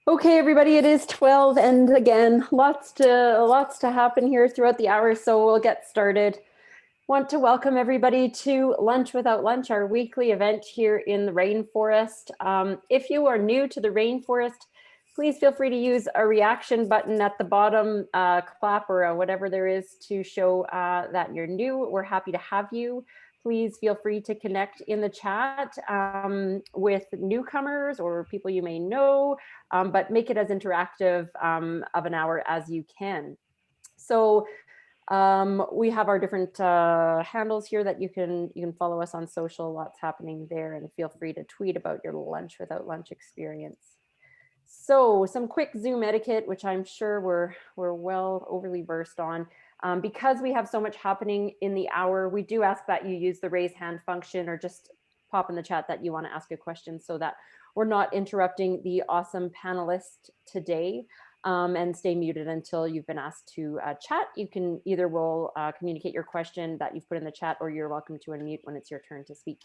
Okay, everybody, it is 12, and again, lots to happen here throughout the hour, so we'll get started. Want to welcome everybody to Lunch Without Lunch, our weekly event here in the rainforest. If you are new to the rainforest, please feel free to use a reaction button at the bottom, clap or whatever there is to show that you're new. We're happy to have you. Please feel free to connect in the chat with newcomers or people you may know, but make it as interactive of an hour as you can. So we have our different handles here that you can follow us on social. Lots happening there, and feel free to tweet about your Lunch Without Lunch experience. So some quick Zoom etiquette, which I'm sure we're well overly versed on. Because we have so much happening in the hour, we do ask that you use the raise hand function or just pop in the chat that you want to ask a question so that we're not interrupting the awesome panelist today. And stay muted until you've been asked to chat. You can either will communicate your question that you've put in the chat, or you're welcome to unmute when it's your turn to speak.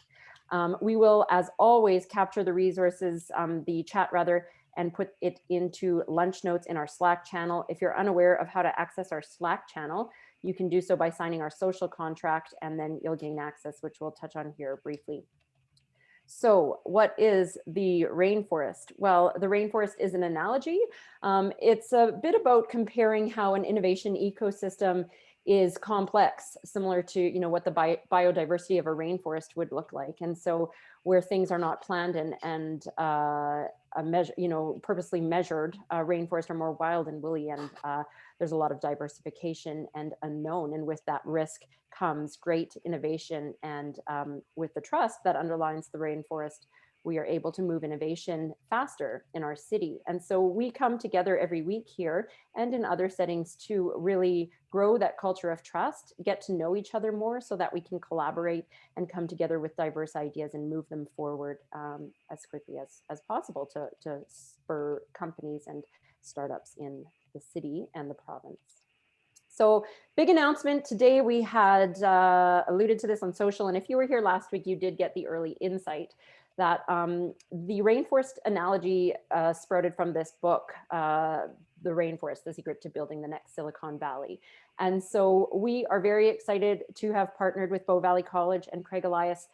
We will, as always, capture the resources, the chat rather, and put it into lunch notes in our Slack channel. If you're unaware of how to access our Slack channel, you can do so by signing our social contract, and then you'll gain access, which we'll touch on here briefly. So what is the rainforest? Well, the rainforest is an analogy. It's a bit about comparing how an innovation ecosystem is complex, similar to what the biodiversity of a rainforest would look like. And so where things are not planned and purposely measured, rainforests are more wild and woolly, and there's a lot of diversification and unknown. And with that risk comes great innovation. And with the trust that underlines the rainforest, we are able to move innovation faster in our city. And so we come together every week here and in other settings to really grow that culture of trust, get to know each other more so that we can collaborate and come together with diverse ideas and move them forward as quickly as possible to spur companies and startups in the city and the province. So big announcement today. We had alluded to this on social, and if you were here last week, you did get the early insight that the rainforest analogy sprouted from this book, The Rainforest, The Secret to Building the Next Silicon Valley. And so we are very excited to have partnered with Bow Valley College and Craig Elias,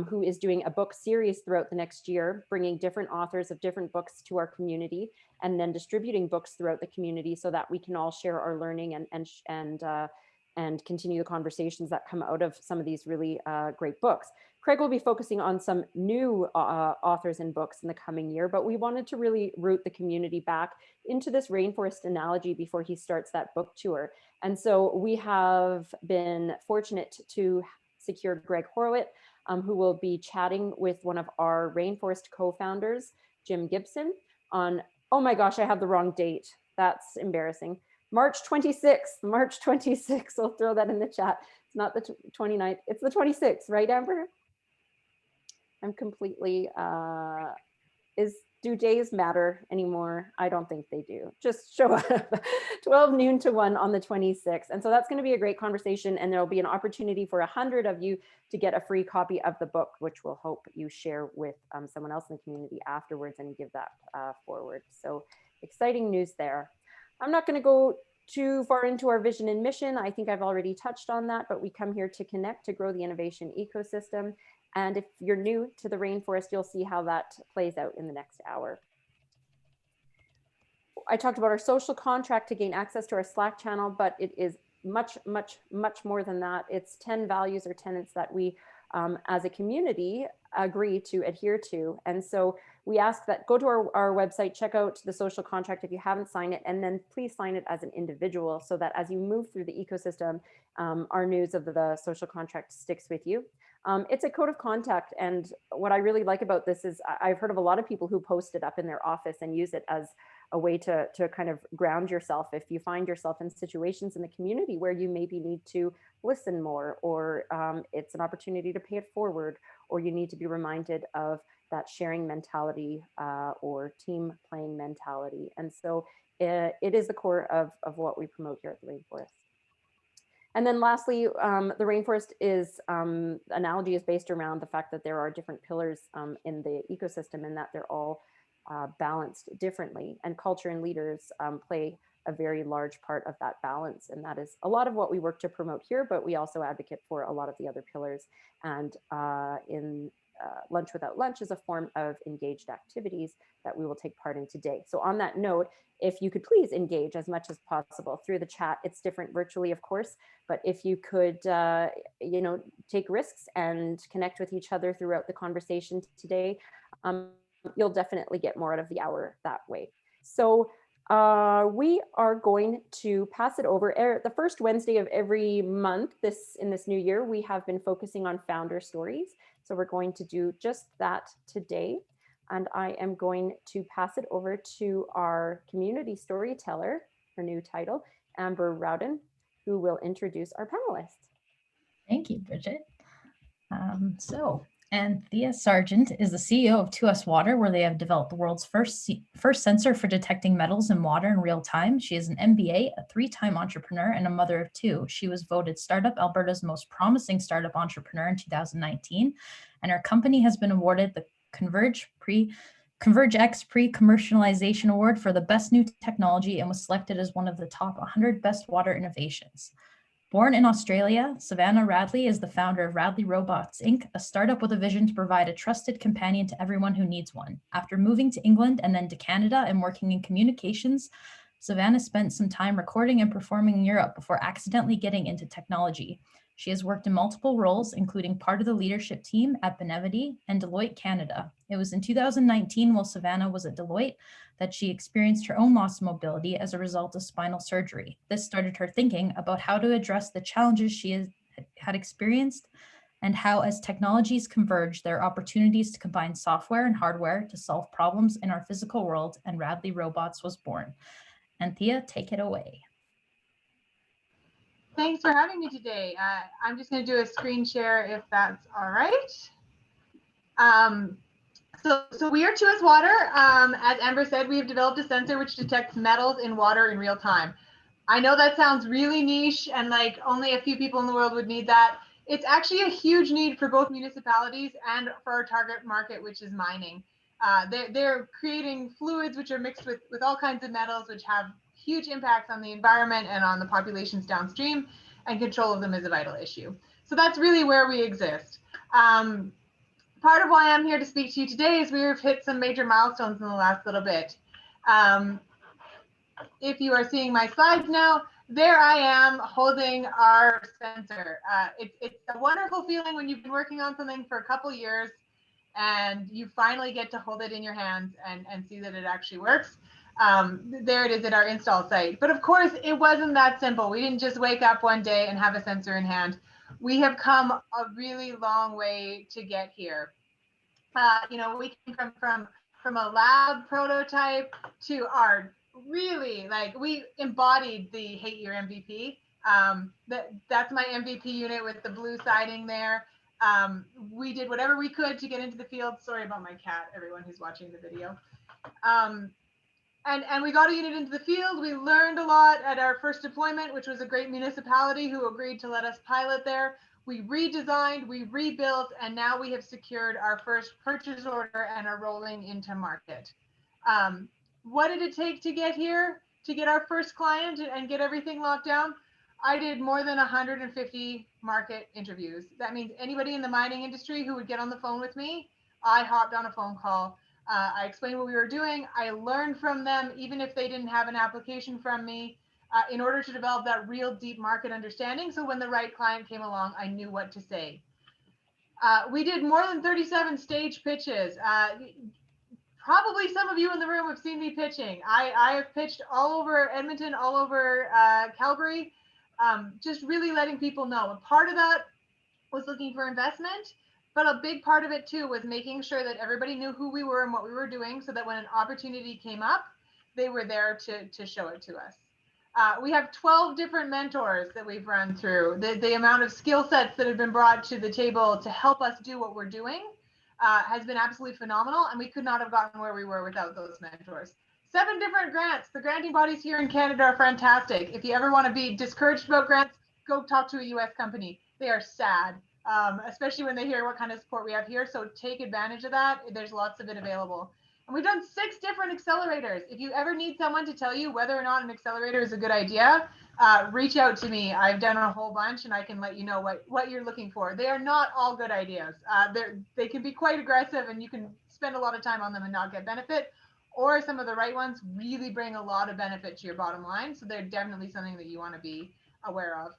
who is doing a book series throughout the next year, bringing different authors of different books to our community, and then distributing books throughout the community so that we can all share our learning and continue the conversations that come out of some of these really great books. Craig will be focusing on some new authors and books in the coming year, but we wanted to really root the community back into this rainforest analogy before he starts that book tour. And so we have been fortunate to secure Greg Horowitz, who will be chatting with one of our rainforest co-founders, Jim Gibson, on, oh my gosh, I have the wrong date. That's embarrassing. March 26th, March 26th. I'll throw that in the chat. It's not the 29th, it's the 26th, right, Amber? I'm completely, do days matter anymore? I don't think they do. Just show up 12 noon to 1 on the 26th. And so that's going to be a great conversation, and there'll be an opportunity for 100 of you to get a free copy of the book, which we'll hope you share with someone else in the community afterwards and give that forward. So exciting news there. I'm not going to go too far into our vision and mission. I think I've already touched on that, but we come here to connect, to grow the innovation ecosystem. And if you're new to the rainforest, you'll see how that plays out in the next hour. I talked about our social contract to gain access to our Slack channel, but it is much, much, much more than that. It's 10 values or tenets that we, as a community, agree to adhere to. And so we ask that go to our website, check out the social contract if you haven't signed it, and then please sign it as an individual so that as you move through the ecosystem, our news of the social contract sticks with you. It's a code of conduct, and what I really like about this is I've heard of a lot of people who post it up in their office and use it as a way to kind of ground yourself if you find yourself in situations in the community where you maybe need to listen more, or it's an opportunity to pay it forward, or you need to be reminded of that sharing mentality or team playing mentality. And so it is the core of what we promote here at the Rainforest. And then lastly, the rainforest is, analogy is based around the fact that there are different pillars in the ecosystem, and that they're all balanced differently. And culture and leaders play a very large part of that balance. And that is a lot of what we work to promote here, but we also advocate for a lot of the other pillars. And in Lunch Without Lunch is a form of engaged activities that we will take part in today. So on that note, if you could please engage as much as possible through the chat. It's different virtually, of course, but if you could, take risks and connect with each other throughout the conversation today, you'll definitely get more out of the hour that way. So we are going to pass it over. The first Wednesday of every month in this new year, we have been focusing on founder stories. So we're going to do just that today. And I am going to pass it over to our community storyteller, her new title, Amber Rowden, who will introduce our panelists. Thank you, Bridget. Anthea Sargueant is the CEO of 2S Water, where they have developed the world's first sensor for detecting metals in water in real time. She is an MBA, a 3-time entrepreneur, and a mother of 2. She was voted Startup Alberta's most promising startup entrepreneur in 2019, and her company has been awarded the ConvergeX Pre-Commercialization Award for the best new technology and was selected as one of the top 100 best water innovations. Born in Australia, Savanah Radley is the founder of Radley Robots, Inc., a startup with a vision to provide a trusted companion to everyone who needs one. After moving to England and then to Canada and working in communications, Savanah spent some time recording and performing in Europe before accidentally getting into technology. She has worked in multiple roles, including part of the leadership team at Benevity and Deloitte Canada. It was in 2019, while Savanah was at Deloitte, that she experienced her own loss of mobility as a result of spinal surgery. This started her thinking about how to address the challenges she had experienced and how, as technologies converge, there are opportunities to combine software and hardware to solve problems in our physical world, and Radley Robots was born. Anthea, take it away. Thanks for having me today. I'm just going to do a screen share if that's all right. So we are 2S Water. As Amber said, we have developed a sensor which detects metals in water in real time. I know that sounds really niche and like only a few people in the world would need that. It's actually a huge need for both municipalities and for our target market, which is mining. They're creating fluids which are mixed with all kinds of metals, which have huge impacts on the environment and on the populations downstream, and control of them is a vital issue. So that's really where we exist. Part of why I'm here to speak to you today is we've hit some major milestones in the last little bit. If you are seeing my slides now, there I am holding our sensor. It's a wonderful feeling when you've been working on something for a couple years and you finally get to hold it in your hands and see that it actually works. There it is at our install site. But of course, it wasn't that simple. We didn't just wake up one day and have a sensor in hand. We have come a really long way to get here. We came from a lab prototype to our really, we embodied the Hate Your MVP. That's my MVP unit with the blue siding there. We did whatever we could to get into the field. Sorry about my cat, everyone who's watching the video. And we got a unit into the field. We learned a lot at our first deployment, which was a great municipality who agreed to let us pilot there. We redesigned, we rebuilt, and now we have secured our first purchase order and are rolling into market. What did it take to get here, to get our first client and get everything locked down? I did more than 150 market interviews. That means anybody in the mining industry who would get on the phone with me, I hopped on a phone call. I explained what we were doing. I learned from them, even if they didn't have an application from me, in order to develop that real deep market understanding. So when the right client came along, I knew what to say. We did more than 37 stage pitches. Probably some of you in the room have seen me pitching. I have pitched all over Edmonton, all over Calgary, just really letting people know. A part of that was looking for investment, but a big part of it too was making sure that everybody knew who we were and what we were doing, so that when an opportunity came up, they were there to show it to us. We have 12 different mentors that we've run through. The amount of skill sets that have been brought to the table to help us do what we're doing has been absolutely phenomenal, and we could not have gotten where we were without those mentors. 7 different grants. The granting bodies here in Canada are fantastic. If you ever want to be discouraged about grants, go talk to a US company. They are sad, especially when they hear what kind of support we have here. So take advantage of that. There's lots of it available. And we've done 6 different accelerators. If you ever need someone to tell you whether or not an accelerator is a good idea, reach out to me. I've done a whole bunch and I can let you know what you're looking for. They are not all good ideas. They can be quite aggressive and you can spend a lot of time on them and not get benefit. Or some of the right ones really bring a lot of benefit to your bottom line. So they're definitely something that you want to be aware of.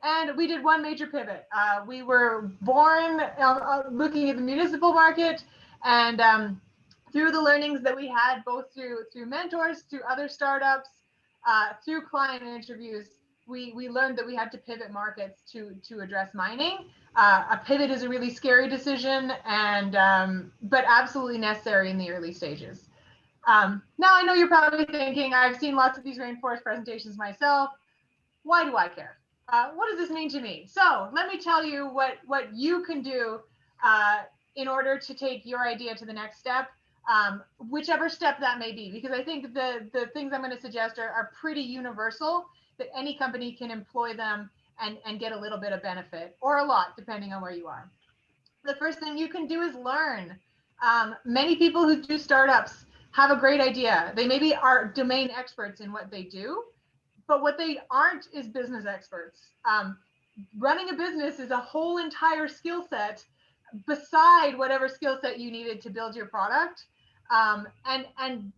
And we did one major pivot. We were born looking at the municipal market, and through the learnings that we had, both through mentors, through other startups, through client interviews, we learned that we had to pivot markets to address mining. A pivot is a really scary decision, and but absolutely necessary in the early stages. Now I know you're probably thinking, I've seen lots of these rainforest presentations myself. Why do I care? What does this mean to me? So let me tell you what you can do in order to take your idea to the next step, whichever step that may be, because I think the things I'm going to suggest are pretty universal, that any company can employ them and get a little bit of benefit, or a lot, depending on where you are. The first thing you can do is learn. Many people who do startups have a great idea. They maybe are domain experts in what they do, but what they aren't is business experts. Running a business is a whole entire skill set beside whatever skill set you needed to build your product. And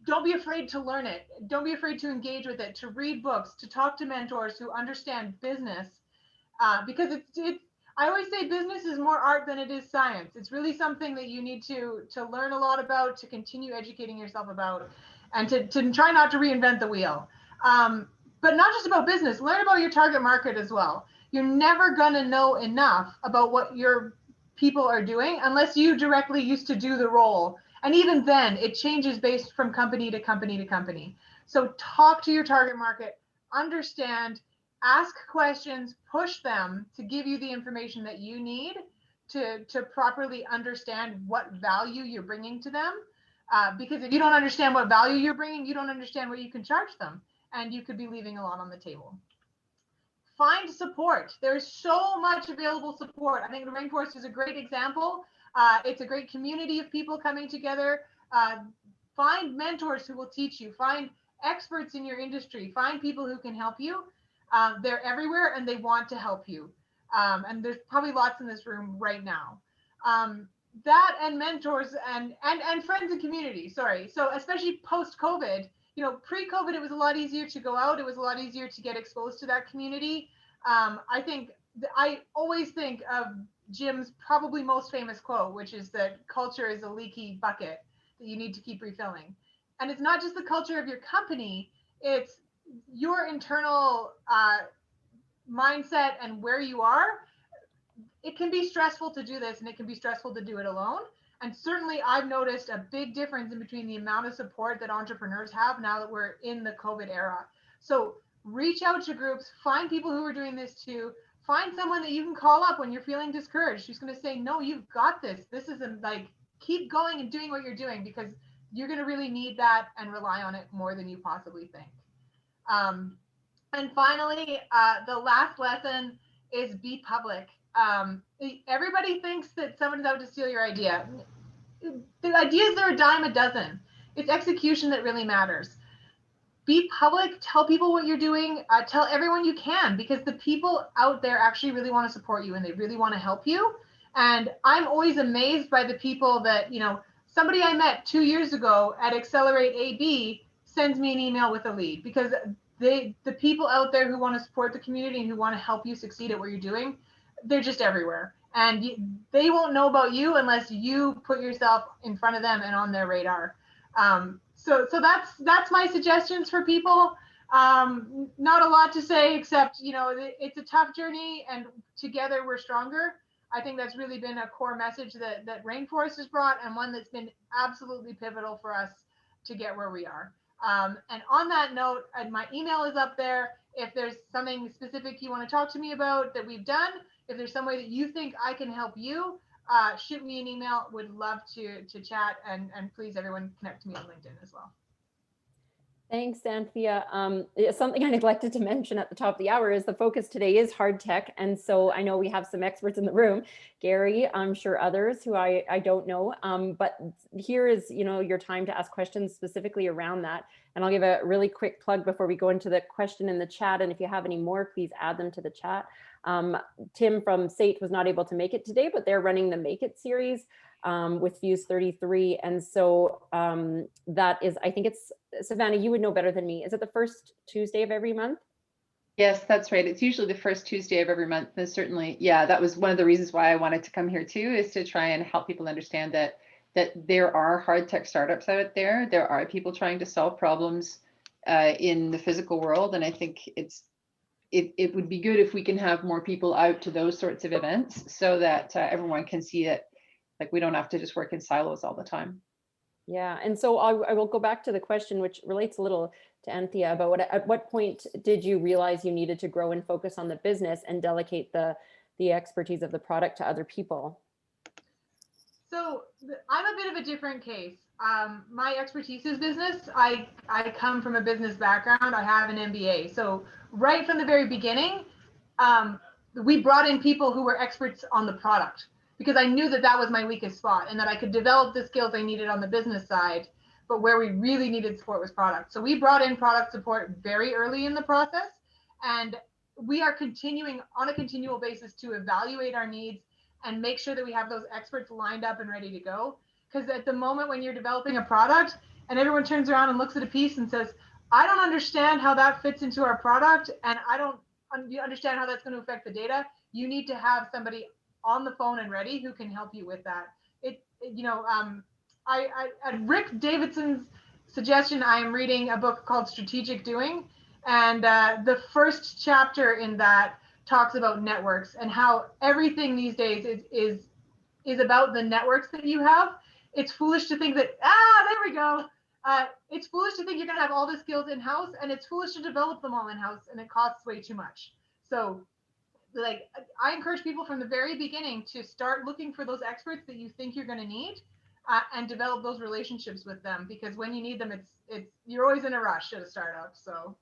don't be afraid to learn it. Don't be afraid to engage with it, to read books, to talk to mentors who understand business. Because I always say business is more art than it is science. It's really something that you need to learn a lot about, to continue educating yourself about, and to try not to reinvent the wheel. But not just about business, learn about your target market as well. You're never gonna know enough about what your people are doing unless you directly used to do the role. And even then, it changes based from company to company to company. So talk to your target market, understand, ask questions, push them to give you the information that you need to properly understand what value you're bringing to them. Because if you don't understand what value you're bringing, you don't understand what you can charge them, and you could be leaving a lot on the table. Find support. There's so much available support. I think the Rainforest is a great example. It's a great community of people coming together. Find mentors who will teach you. Find experts in your industry. Find people who can help you. They're everywhere and they want to help you. And there's probably lots in this room right now. That and mentors and friends and community, sorry. So especially post-COVID, you know, pre-COVID, it was a lot easier to go out. It was a lot easier to get exposed to that community. I always think of Jim's probably most famous quote, which is that culture is a leaky bucket that you need to keep refilling. And it's not just the culture of your company, it's your internal mindset and where you are. It can be stressful to do this, and it can be stressful to do it alone. And certainly I've noticed a big difference in between the amount of support that entrepreneurs have now that we're in the COVID era. So reach out to groups, find people who are doing this too, find someone that you can call up when you're feeling discouraged, who's going to say, no, you've got this. This isn't like, keep going and doing what you're doing, because you're going to really need that and rely on it more than you possibly think. And finally, the last lesson is be public. Everybody thinks that someone's out to steal your idea. The ideas are a dime a dozen. It's execution that really matters. Be public, tell people what you're doing, tell everyone you can, because the people out there actually really want to support you and they really want to help you. And I'm always amazed by the people that, you know, somebody I met 2 years ago at Accelerate AB sends me an email with a lead, because the people out there who want to support the community and who want to help you succeed at what you're doing, they're just everywhere. And they won't know about you unless you put yourself in front of them and on their radar. So that's my suggestions for people. Not a lot to say, except, you know, it's a tough journey and together we're stronger. I think that's really been a core message that Rainforest has brought, and one that's been absolutely pivotal for us to get where we are. And on that note, my email is up there. If there's something specific you want to talk to me about that we've done, if there's some way that you think I can help you, shoot me an email. Would love to chat, and please everyone connect to me on LinkedIn as well. Thanks, Anthea. Something I neglected to mention at the top of the hour is the focus today is hard tech. And so I know we have some experts in the room, Gary, I'm sure others who I don't know, but here is, your time to ask questions specifically around that. And I'll give a really quick plug before we go into the question in the chat. And if you have any more, please add them to the chat. Tim from SAIT was not able to make it today, but they're running the Make It series with Fuse 33. And so that is, I think it's, Savanah, you would know better than me. Is it the first Tuesday of every month? Yes, that's right. It's usually the first Tuesday of every month. And certainly, yeah, that was one of the reasons why I wanted to come here too, is to try and help people understand that there are hard tech startups out there. There are people trying to solve problems in the physical world. And I think it would be good if we can have more people out to those sorts of events so that everyone can see it. Like, we don't have to just work in silos all the time. Yeah, and so I will go back to the question, which relates a little to Anthea, about at what point did you realize you needed to grow and focus on the business and delegate the expertise of the product to other people? So I'm a bit of a different case. My expertise is business. I come from a business background. I have an MBA. So right from the very beginning, we brought in people who were experts on the product, because I knew that that was my weakest spot and that I could develop the skills I needed on the business side, but where we really needed support was product. So we brought in product support very early in the process, and we are continuing on a continual basis to evaluate our needs and make sure that we have those experts lined up and ready to go. Because at the moment when you're developing a product and everyone turns around and looks at a piece and says, I don't understand how that fits into our product, and I don't understand how that's going to affect the data, you need to have somebody on the phone and ready who can help you with that. At Rick Davidson's suggestion, I am reading a book called Strategic Doing, and the first chapter in that talks about networks and how everything these days is about the networks that you have. It's foolish to think that, there we go. It's foolish to think you're going to have all the skills in-house, and it's foolish to develop them all in-house, and it costs way too much. So I encourage people from the very beginning to start looking for those experts that you think you're going to need, and develop those relationships with them, because when you need them, you're always in a rush at a startup. So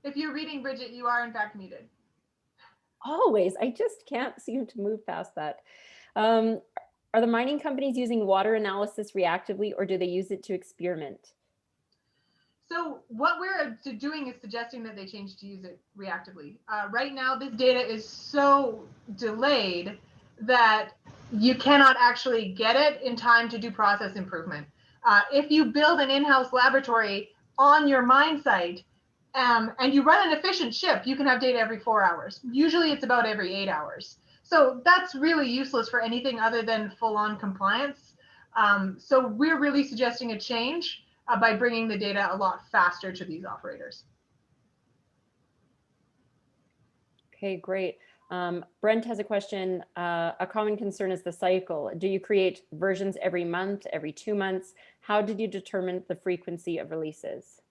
if you're reading, Bridget, you are in fact muted. Always. I just can't seem to move past that. Are the mining companies using water analysis reactively, or do they use it to experiment? So what we're doing is suggesting that they change to use it reactively. Right now, this data is so delayed that you cannot actually get it in time to do process improvement. If you build an in-house laboratory on your mine site, and you run an efficient shift, you can have data every 4 hours. Usually it's about every 8 hours. So that's really useless for anything other than full-on compliance. So we're really suggesting a change by bringing the data a lot faster to these operators. Okay, great. Brent has a question. A common concern is the cycle. Do you create versions every month, every 2 months? How did you determine the frequency of releases?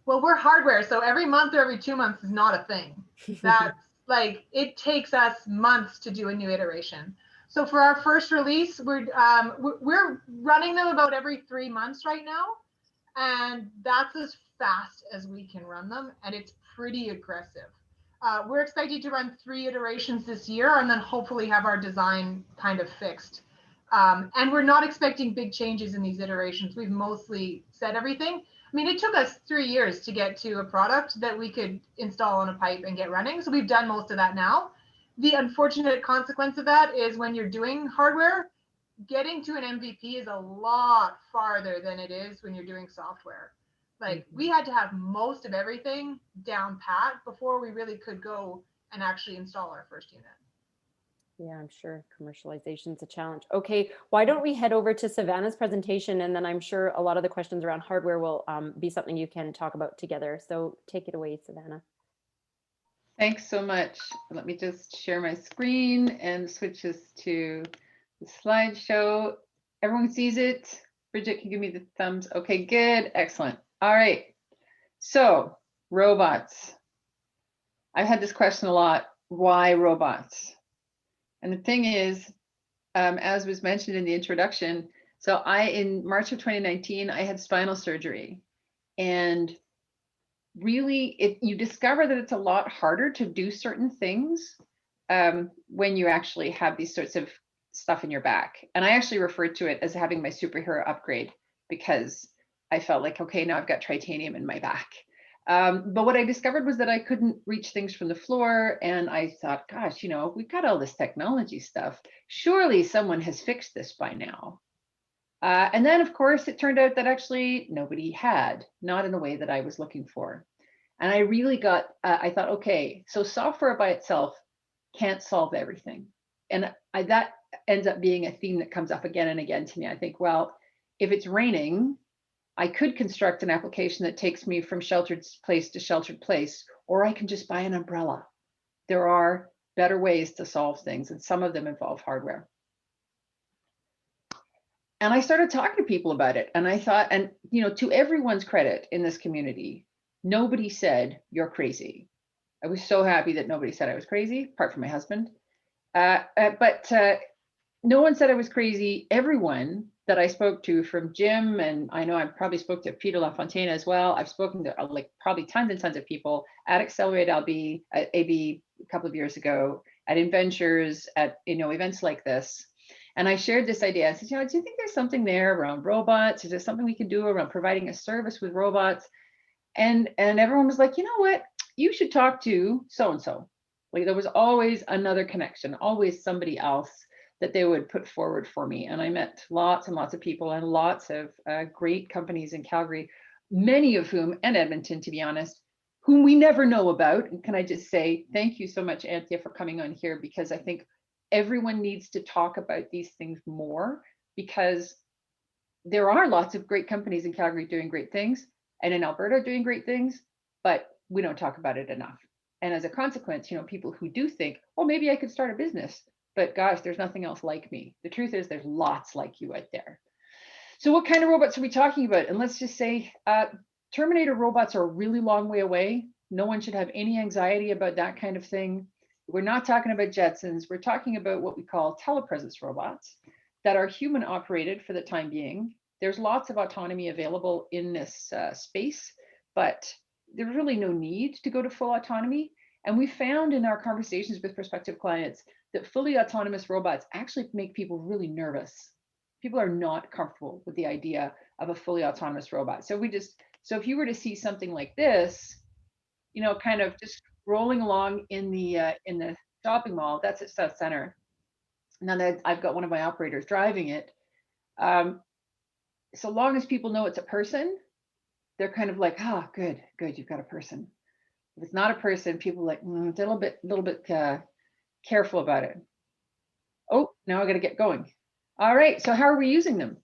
Well, we're hardware, so every month or every 2 months is not a thing. That's it takes us months to do a new iteration. So for our first release, we're running them about every 3 months right now. And that's as fast as we can run them. And it's pretty aggressive. We're expecting to run 3 iterations this year and then hopefully have our design kind of fixed. And we're not expecting big changes in these iterations. We've mostly set everything. I mean, it took us 3 years to get to a product that we could install on a pipe and get running. So we've done most of that now. The unfortunate consequence of that is when you're doing hardware, getting to an MVP is a lot farther than it is when you're doing software. We had to have most of everything down pat before we really could go and actually install our first unit. Yeah, I'm sure commercialization is a challenge. Okay, why don't we head over to Savanah's presentation, and then I'm sure a lot of the questions around hardware will be something you can talk about together. So take it away, Savanah. Thanks so much. Let me just share my screen and switch this to the slideshow. Everyone sees it? Bridget can give me the thumbs. Okay, good, excellent. All right, so robots. I've had this question a lot, why robots? And the thing is, as was mentioned in the introduction, So in March of 2019, I had spinal surgery, and really you discover that it's a lot harder to do certain things when you actually have these sorts of stuff in your back. And I actually referred to it as having my superhero upgrade, because I felt like, okay, now I've got titanium in my back. But what I discovered was that I couldn't reach things from the floor. And I thought, gosh, we've got all this technology stuff. Surely someone has fixed this by now. And then, of course, it turned out that actually nobody had, not in the way that I was looking for. And I really I thought, okay, so software by itself can't solve everything. And that ends up being a theme that comes up again and again to me. I think, well, if it's raining, I could construct an application that takes me from sheltered place to sheltered place, or I can just buy an umbrella. There are better ways to solve things, and some of them involve hardware. And I started talking to people about it. And I thought, and to everyone's credit in this community, nobody said you're crazy. I was so happy that nobody said I was crazy, apart from my husband. But no one said I was crazy. Everyone that I spoke to, from Jim, and I know I probably spoke to Peter LaFontaine as well. I've spoken to like probably tons and tons of people at Accelerate AB a couple of years ago, at Inventures, at events like this. And I shared this idea. I said, do you think there's something there around robots? Is there something we can do around providing a service with robots? And everyone was like, you know what? You should talk to so-and-so. Like, there was always another connection, always somebody else that they would put forward for me. And I met lots and lots of people and lots of great companies in Calgary, many of whom, and Edmonton, to be honest, whom we never know about. And can I just say, thank you so much, Anthea, for coming on here, because I think everyone needs to talk about these things more, because there are lots of great companies in Calgary doing great things, and in Alberta doing great things, but we don't talk about it enough. And as a consequence, people who do think, oh, maybe I could start a business, but gosh, there's nothing else like me. The truth is there's lots like you out there. So what kind of robots are we talking about? And let's just say Terminator robots are a really long way away. No one should have any anxiety about that kind of thing. We're not talking about Jetsons. We're talking about what we call telepresence robots that are human operated for the time being. There's lots of autonomy available in this space, but there's really no need to go to full autonomy. And we found in our conversations with prospective clients that fully autonomous robots actually make people really nervous. People are not comfortable with the idea of a fully autonomous robot. So if you were to see something like this, kind of just rolling along in the shopping mall, that's at South Center. Now that I've got one of my operators driving it, so long as people know it's a person, they're kind of like, oh, good, you've got a person. If it's not a person, people are like, they're a little bit careful about it. Oh, now I got to get going. All right, so how are we using them?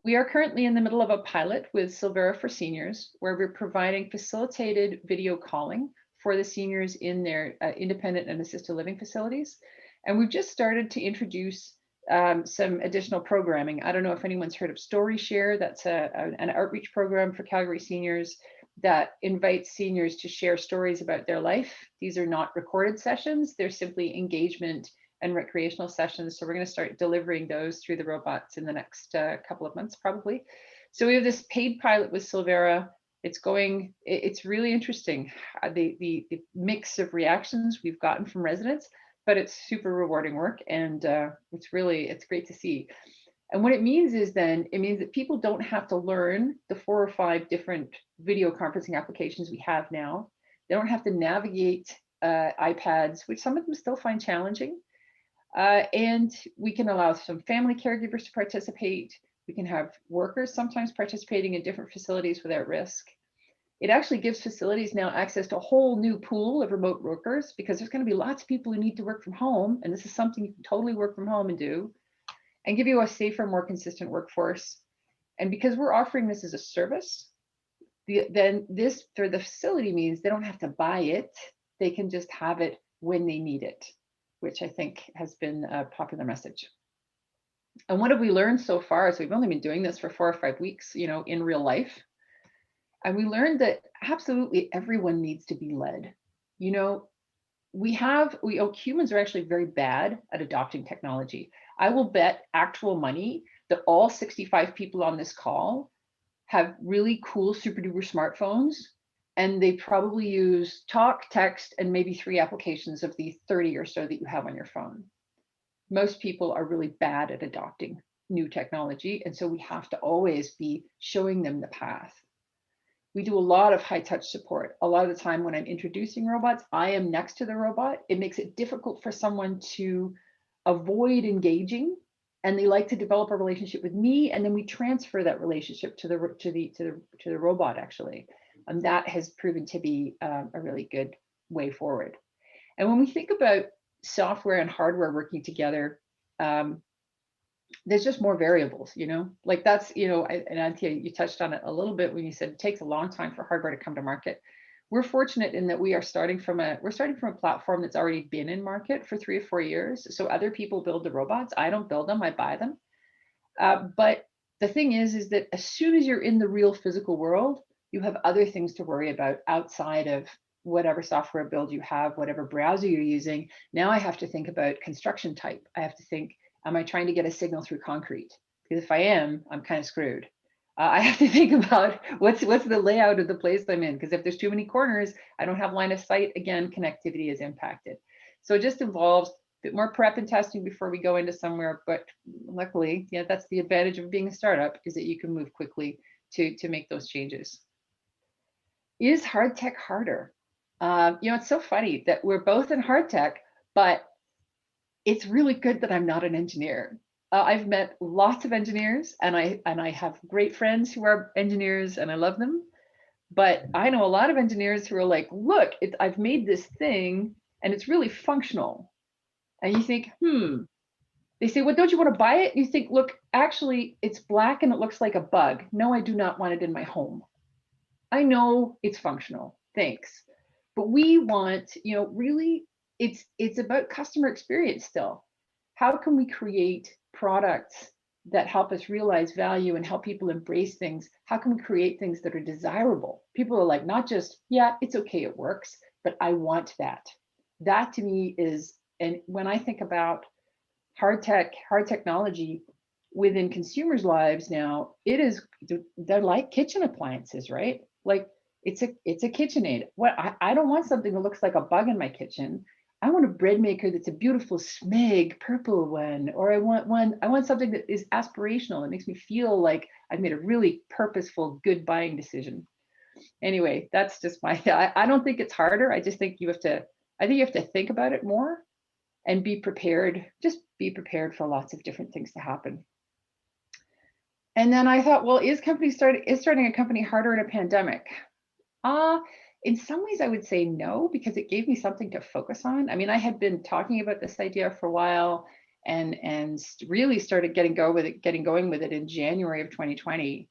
We are currently in the middle of a pilot with Silvera for Seniors, where we're providing facilitated video calling for the seniors in their independent and assisted living facilities. And we've just started to introduce some additional programming. I don't know if anyone's heard of Story Share. That's an outreach program for Calgary seniors that invites seniors to share stories about their life. These are not recorded sessions. They're simply engagement and recreational sessions. So we're going to start delivering those through the robots in the next couple of months, probably. So we have this paid pilot with Silvera. It's really interesting, the mix of reactions we've gotten from residents, but it's super rewarding work, and it's great to see. And what it means is it means that people don't have to learn the 4 or 5 different video conferencing applications we have now. They don't have to navigate iPads, which some of them still find challenging. And we can allow some family caregivers to participate. We can have workers sometimes participating in different facilities without risk. It actually gives facilities now access to a whole new pool of remote workers, because there's going to be lots of people who need to work from home. And this is something you can totally work from home and do, and give you a safer, more consistent workforce. And because we're offering this as a service, then this for the facility means they don't have to buy it. They can just have it when they need it, which I think has been a popular message. And what have we learned so far? So we've only been doing this for 4 or 5 weeks, in real life. And we learned that absolutely everyone needs to be led. Humans are actually very bad at adopting technology. I will bet actual money that all 65 people on this call have really cool, super duper smartphones, and they probably use talk, text, and maybe 3 applications of the 30 or so that you have on your phone. Most people are really bad at adopting new technology, and so we have to always be showing them the path. We do a lot of high touch support. A lot of the time when I'm introducing robots, I am next to the robot. It makes it difficult for someone to avoid engaging, and they like to develop a relationship with me, and then we transfer that relationship to the robot actually. And that has proven to be a really good way forward. And when we think about software and hardware working together, there's just more variables, like that's, and Anthea, you touched on it a little bit when you said it takes a long time for hardware to come to market. We're fortunate in that we're starting from a platform that's already been in market for 3 or 4 years. So other people build the robots. I don't build them, I buy them. But the thing is that as soon as you're in the real physical world, you have other things to worry about outside of whatever software build you have, whatever browser you're using. Now I have to think about construction type. I have to think, am I trying to get a signal through concrete? Because if I am, I'm kind of screwed. I have to think about what's the layout of the place I'm in, because if there's too many corners, I don't have line of sight. Again, connectivity is impacted. So it just involves a bit more prep and testing before we go into somewhere. But luckily, that's the advantage of being a startup, is that you can move quickly to make those changes. Is hard tech harder? It's so funny that we're both in hard tech, but it's really good that I'm not an engineer. I've met lots of engineers, and I have great friends who are engineers, and I love them. But I know a lot of engineers who are like, look, I've made this thing, and it's really functional. And you think, They say, well, don't you want to buy it? And you think, look, actually, it's black and it looks like a bug. No, I do not want it in my home. I know it's functional, thanks. But we want, really, it's about customer experience still. How can we create products that help us realize value and help people embrace things? How can we create things that are desirable? People are like, not just, yeah, it's okay, it works, but I want that. That to me is, and when I think about hard technology within consumers' lives now, they're like kitchen appliances, right? Like it's a KitchenAid. I don't want something that looks like a bug in my kitchen. I want a bread maker that's a beautiful smeg purple one, or I want something that is aspirational, that makes me feel like I've made a really purposeful, good buying decision. Anyway, that's just I don't think it's harder. I just think you have to think about it more and be prepared. Just be prepared for lots of different things to happen. And then I thought, well, is starting a company harder in a pandemic? In some ways, I would say no, because it gave me something to focus on. I mean, I had been talking about this idea for a while, and really started getting going with it in January of 2020.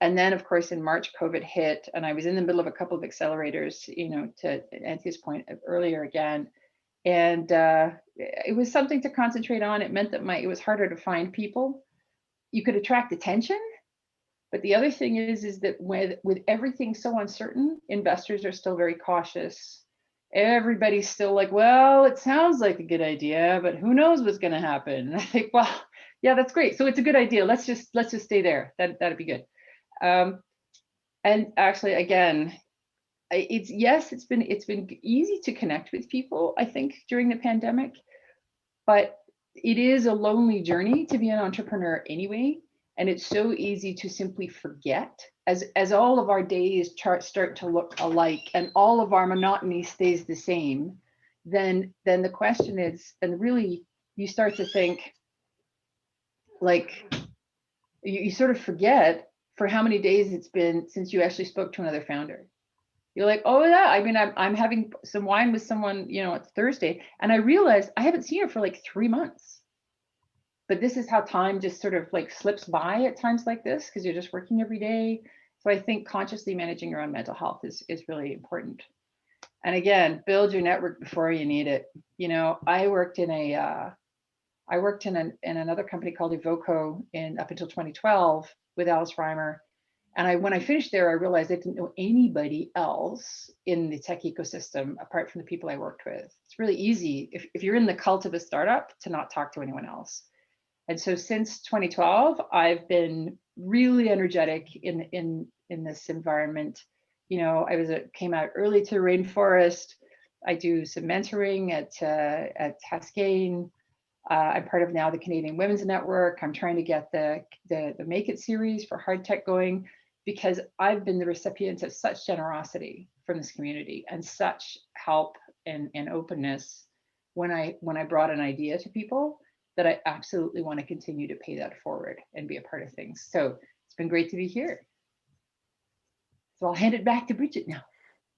And then, of course, in March, COVID hit, and I was in the middle of a couple of accelerators, to Anthea's point earlier again. And it was something to concentrate on. It meant that it was harder to find people. You could attract attention. But the other thing is that with everything so uncertain, investors are still very cautious. Everybody's still like, well, it sounds like a good idea, but who knows what's going to happen? And I think, well, yeah, that's great. So it's a good idea. Let's just stay there. That'd be good. And actually, again, it's been easy to connect with people, I think, during the pandemic, but it is a lonely journey to be an entrepreneur anyway. And it's so easy to simply forget as all of our days start to look alike and all of our monotony stays the same. Then the question is, and really you start to think, like, you sort of forget for how many days it's been since you actually spoke to another founder. You're like, oh yeah, I mean, I'm having some wine with someone, it's Thursday, and I realized I haven't seen her for like 3 months. But this is how time just sort of like slips by at times like this, because you're just working every day. So I think consciously managing your own mental health is really important. And again, build your network before you need it. I worked in another company called Evoco up until 2012 with Alice Reimer. And when I finished there, I realized I didn't know anybody else in the tech ecosystem apart from the people I worked with. It's really easy if you're in the cult of a startup to not talk to anyone else. And so since 2012, I've been really energetic in this environment. You know, came out early to rainforest. I do some mentoring at Sargueant. I'm part of now the Canadian Women's Network. I'm trying to get the Make It series for hard tech going, because I've been the recipient of such generosity from this community and such help and openness when I brought an idea to people, that I absolutely want to continue to pay that forward and be a part of things. So it's been great to be here. So I'll hand it back to Bridget now.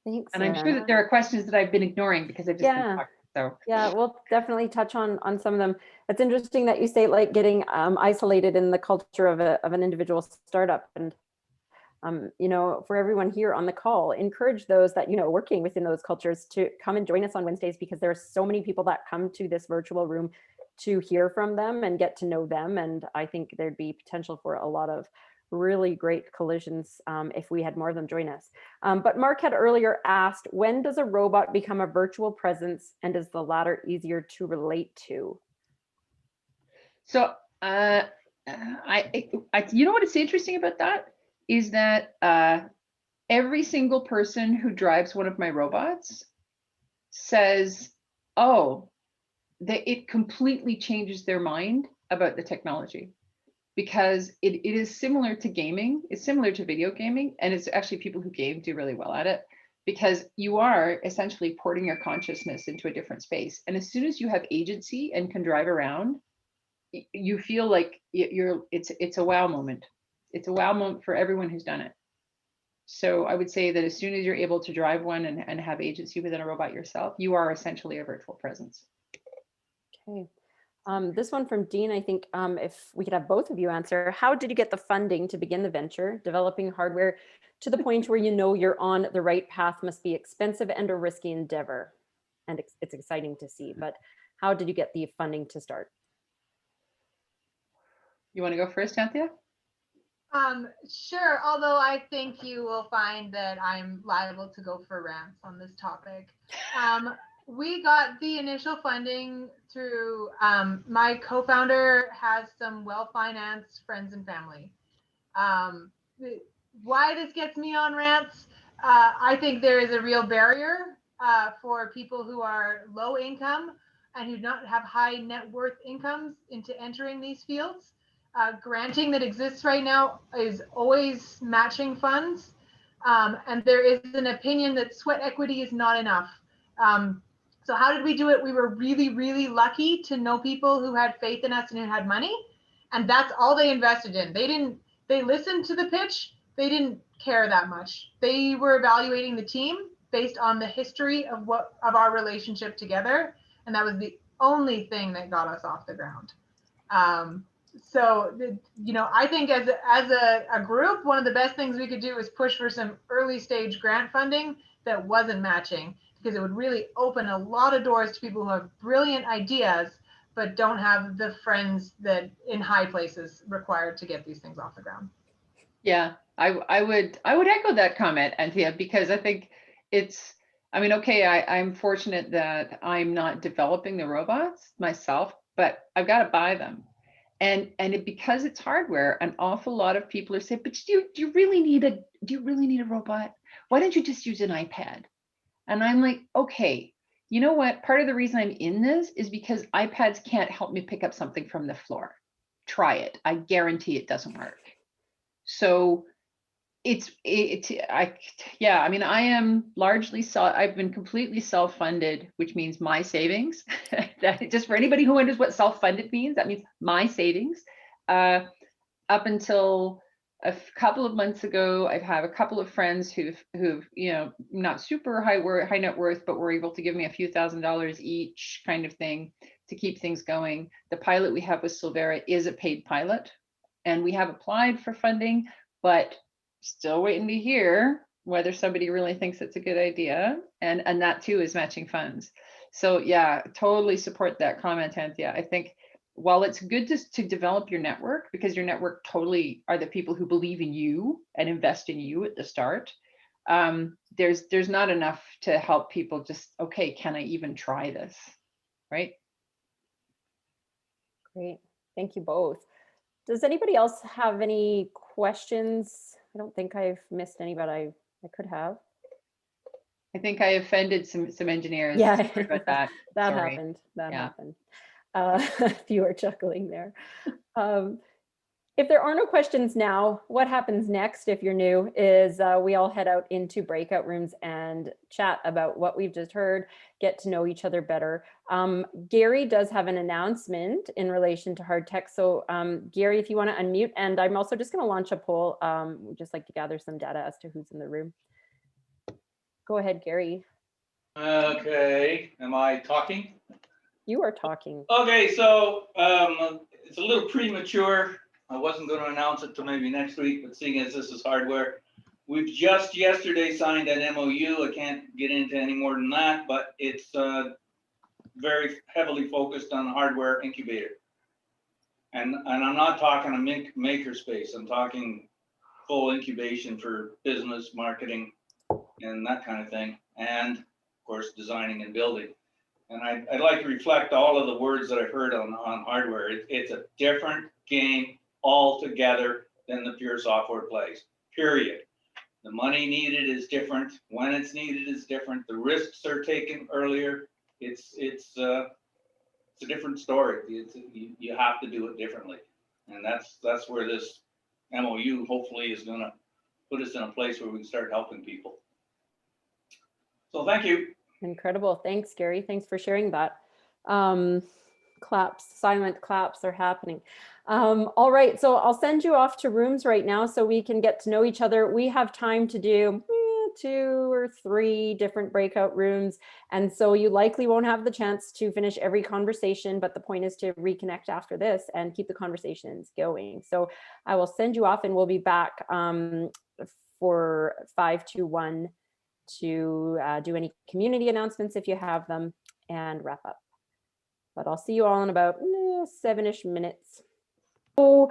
Thanks. And I'm sure that there are questions that I've been ignoring because I've just been talking. So yeah, we'll definitely touch on some of them. It's interesting that you say like getting isolated in the culture of an individual startup. And you know, for everyone here on the call, encourage those that, you know, working within those cultures to come and join us on Wednesdays, because there are so many people that come to this virtual room to hear from them and get to know them. And I think there'd be potential for a lot of really great collisions if we had more of them join us. But Mark had earlier asked, when does a robot become a virtual presence, and is the latter easier to relate to? So you know what is interesting about that is that every single person who drives one of my robots says, oh, that it completely changes their mind about the technology, because it is similar to gaming. It's similar to video gaming, and it's actually people who game do really well at it, because you are essentially porting your consciousness into a different space. And as soon as you have agency and can drive around, you feel like it's a wow moment. It's a wow moment for everyone who's done it. So I would say that as soon as you're able to drive one and have agency within a robot yourself, you are essentially a virtual presence. Okay. This one from Dean, I think if we could have both of you answer, how did you get the funding to begin the venture? Developing hardware to the point where you know you're on the right path must be expensive and a risky endeavor. And it's exciting to see, but how did you get the funding to start? You want to go first, Anthea? Sure, although I think you will find that I'm liable to go for rants on this topic. We got the initial funding through, my co-founder has some well-financed friends and family. Why this gets me on rants, I think there is a real barrier for people who are low income and who not have high net worth incomes into entering these fields. Granting that exists right now is always matching funds. And there is an opinion that sweat equity is not enough. So how did we do it? We were really, really lucky to know people who had faith in us and who had money. And that's all they invested in. They listened to the pitch. They didn't care that much. They were evaluating the team based on the history of our relationship together. And that was the only thing that got us off the ground. So, you know, I think as a group, one of the best things we could do is push for some early stage grant funding that wasn't matching, because it would really open a lot of doors to people who have brilliant ideas, but don't have the friends that in high places required to get these things off the ground. Yeah, I would echo that comment, Anthea, because I think it's, I mean, okay, I'm fortunate that I'm not developing the robots myself, but I've got to buy them. And because it's hardware, an awful lot of people are saying, but do you really need a robot? Why don't you just use an iPad? And I'm like, okay, you know what? Part of the reason I'm in this is because iPads can't help me pick up something from the floor. Try it. I guarantee it doesn't work. So I mean, I am largely I've been completely self-funded, which means my savings. That just for anybody who wonders what self-funded means, that means my savings. Up until a couple of months ago, I've had a couple of friends who've you know, not super high net worth, but were able to give me a few $1,000s each, kind of thing, to keep things going. The pilot we have with Silvera is a paid pilot, and we have applied for funding, but still waiting to hear whether somebody really thinks it's a good idea. And that too is matching funds. So yeah, totally support that comment, Anthea. I think while it's good to develop your network, because your network totally are the people who believe in you and invest in you at the start, there's not enough to help people just, okay, can I even try this, right? Great. Thank you both. Does anybody else have any questions? I don't think I've missed any, but I could have. I think I offended some engineers. Yeah, Sorry about that. that Sorry. happened. That Yeah. happened. If you were chuckling there. If there are no questions now, what happens next, if you're new, is we all head out into breakout rooms and chat about what we've just heard, get to know each other better. Gary does have an announcement in relation to hard tech. So Gary, if you want to unmute, and I'm also just going to launch a poll. We'd just like to gather some data as to who's in the room. Go ahead, Gary. Okay, am I talking? You are talking. Okay, so it's a little premature. I wasn't going to announce it till maybe next week, but seeing as this is hardware, we've just yesterday signed an MOU. I can't get into any more than that, but it's very heavily focused on hardware incubator. And I'm not talking a maker space. I'm talking full incubation for business, marketing, and that kind of thing. And of course, designing and building. And I'd like to reflect all of the words that I've heard on hardware. It's a different game altogether than the pure software plays, period. The money needed is different. When it's needed is different. The risks are taken earlier. It's a different story. You have to do it differently. And that's where this MOU hopefully is going to put us in a place where we can start helping people. So thank you. Incredible. Thanks, Gary. Thanks for sharing that. Claps, silent claps are happening. All right, so I'll send you off to rooms right now so we can get to know each other. We have time to do 2 or 3 different breakout rooms. And so you likely won't have the chance to finish every conversation, but the point is to reconnect after this and keep the conversations going. So I will send you off and we'll be back for 5 to 1 to do any community announcements if you have them and wrap up. But I'll see you all in about 7-ish minutes. So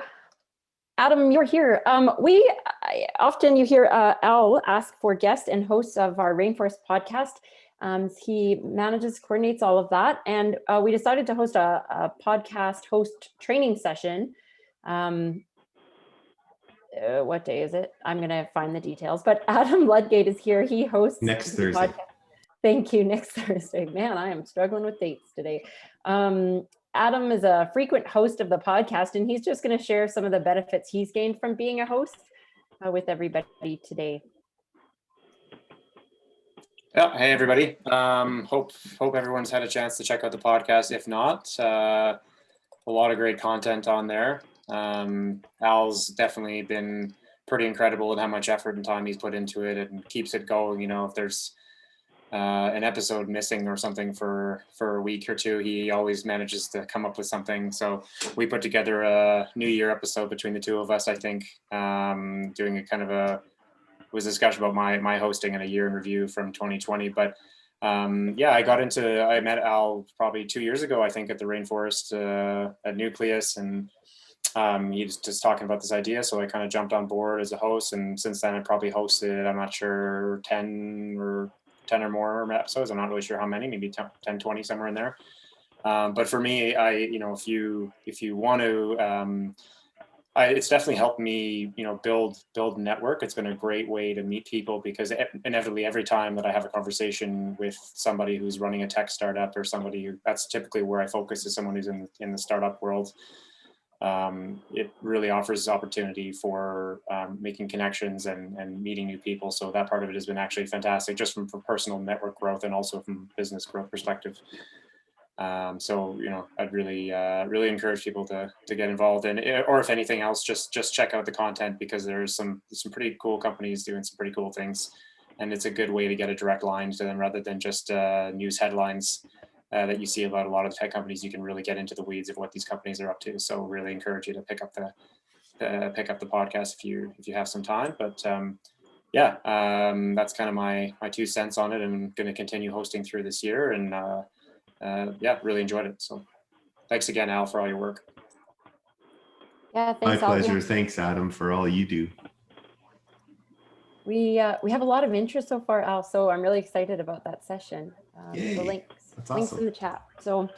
Adam, you're here. Often you hear Al ask for guests and hosts of our Rainforest podcast. He manages, coordinates all of that. And we decided to host a podcast host training session. What day is it? I'm going to find the details, but Adam Ludgate is here. He hosts next Thursday. Podcast. Thank you. Next Thursday. Man, I am struggling with dates today. Adam is a frequent host of the podcast, and he's just going to share some of the benefits he's gained from being a host with everybody today. Yeah, hey everybody. Hope everyone's had a chance to check out the podcast. If not, a lot of great content on there. Al's definitely been pretty incredible in how much effort and time he's put into it and keeps it going. You know, if there's an episode missing or something for a week or two, he always manages to come up with something. So we put together a New Year episode between the two of us, I think, doing a kind of was a discussion about my hosting and a year in review from 2020. But I met Al probably 2 years ago, I think, at the Rainforest at Nucleus, and he was just talking about this idea, so I kind of jumped on board as a host, and since then I probably hosted, I'm not sure, 10 or more episodes. I'm not really sure how many, maybe 10, 20, somewhere in there. But for me, if you want to, it's definitely helped me, build a network. It's been a great way to meet people, because inevitably every time that I have a conversation with somebody who's running a tech startup, or that's typically where I focus, is someone who's in the startup world. It really offers opportunity for making connections and meeting new people. So that part of it has been actually fantastic, just from personal network growth and also from business growth perspective. I'd really encourage people to get involved in it, or if anything else, just check out the content, because there's some pretty cool companies doing some pretty cool things, and it's a good way to get a direct line to them rather than just news headlines that you see about a lot of tech companies. You can really get into the weeds of what these companies are up to. So really encourage you to pick up the podcast if you have some time. But that's kind of my 2 cents on it. I'm going to continue hosting through this year, and really enjoyed it. So thanks again, Al, for all your work. Yeah, thanks, My pleasure. Al. Thanks, Adam, for all you do. We have a lot of interest so far, Al, so I'm really excited about that session. The links That's awesome. in the chat. So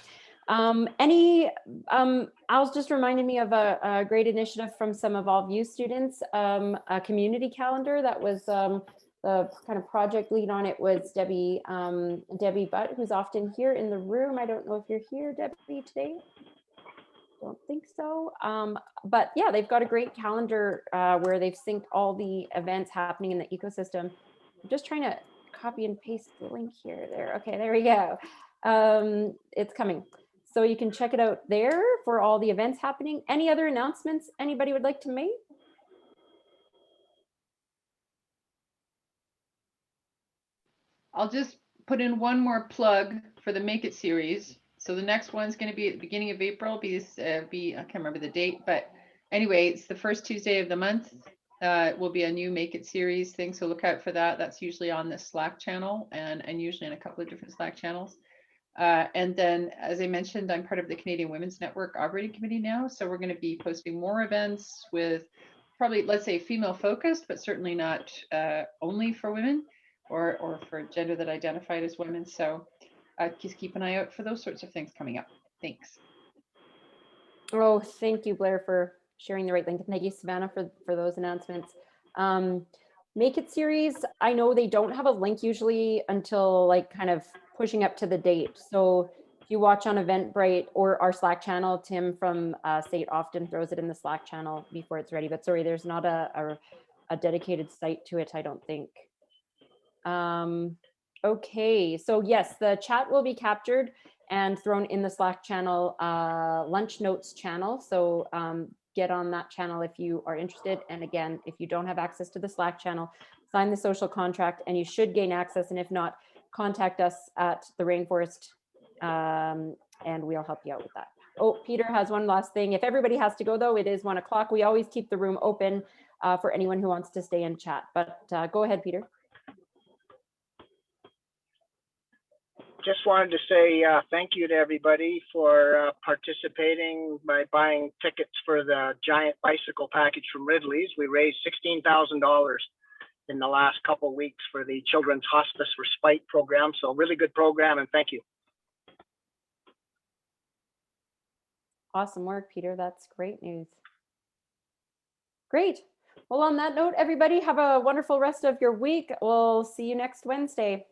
Al's just reminded me of a great initiative from some Evolve Youth students, a community calendar that was the kind of project lead on it was Debbie Butt, who's often here in the room. I don't know if you're here, Debbie, today. Don't think so. But yeah, they've got a great calendar where they've synced all the events happening in the ecosystem. I'm just trying to copy and paste the link here. There. Okay, there we go. It's coming. So you can check it out there for all the events happening. Any other announcements anybody would like to make? I'll just put in one more plug for the Make It series. So the next one's going to be at the beginning of April. I can't remember the date, but anyway, it's the first Tuesday of the month. It will be a new Make It series thing, so look out for that. That's usually on the Slack channel and usually in a couple of different Slack channels. And then, as I mentioned, I'm part of the Canadian Women's Network Operating Committee now, so we're going to be posting more events with probably, let's say, female focused, but certainly not only for women or for gender that identified as women. So just keep an eye out for those sorts of things coming up. Thanks. Oh, thank you, Blair, for sharing the right link. And thank you, Savanah, for those announcements. Make It series, I know they don't have a link usually until like kind of pushing up to the date. So if you watch on Eventbrite or our Slack channel, Tim from State often throws it in the Slack channel before it's ready. But sorry, there's not a dedicated site to it, I don't think. Okay, so yes, the chat will be captured and thrown in the Slack channel, lunch notes channel. So get on that channel if you are interested. And again, if you don't have access to the Slack channel, sign the social contract and you should gain access. And if not, contact us at the Rainforest and we'll help you out with that. Oh, Peter has one last thing. If everybody has to go though, it is 1 o'clock. We always keep the room open for anyone who wants to stay and chat, but go ahead, Peter. Just wanted to say thank you to everybody for participating by buying tickets for the giant bicycle package from Ridley's. We raised $16,000 in the last couple of weeks for the Children's Hospice Respite program. So really good program, and thank you. Awesome work, Peter. That's great news. Great. Well, on that note, everybody have a wonderful rest of your week. We'll see you next Wednesday.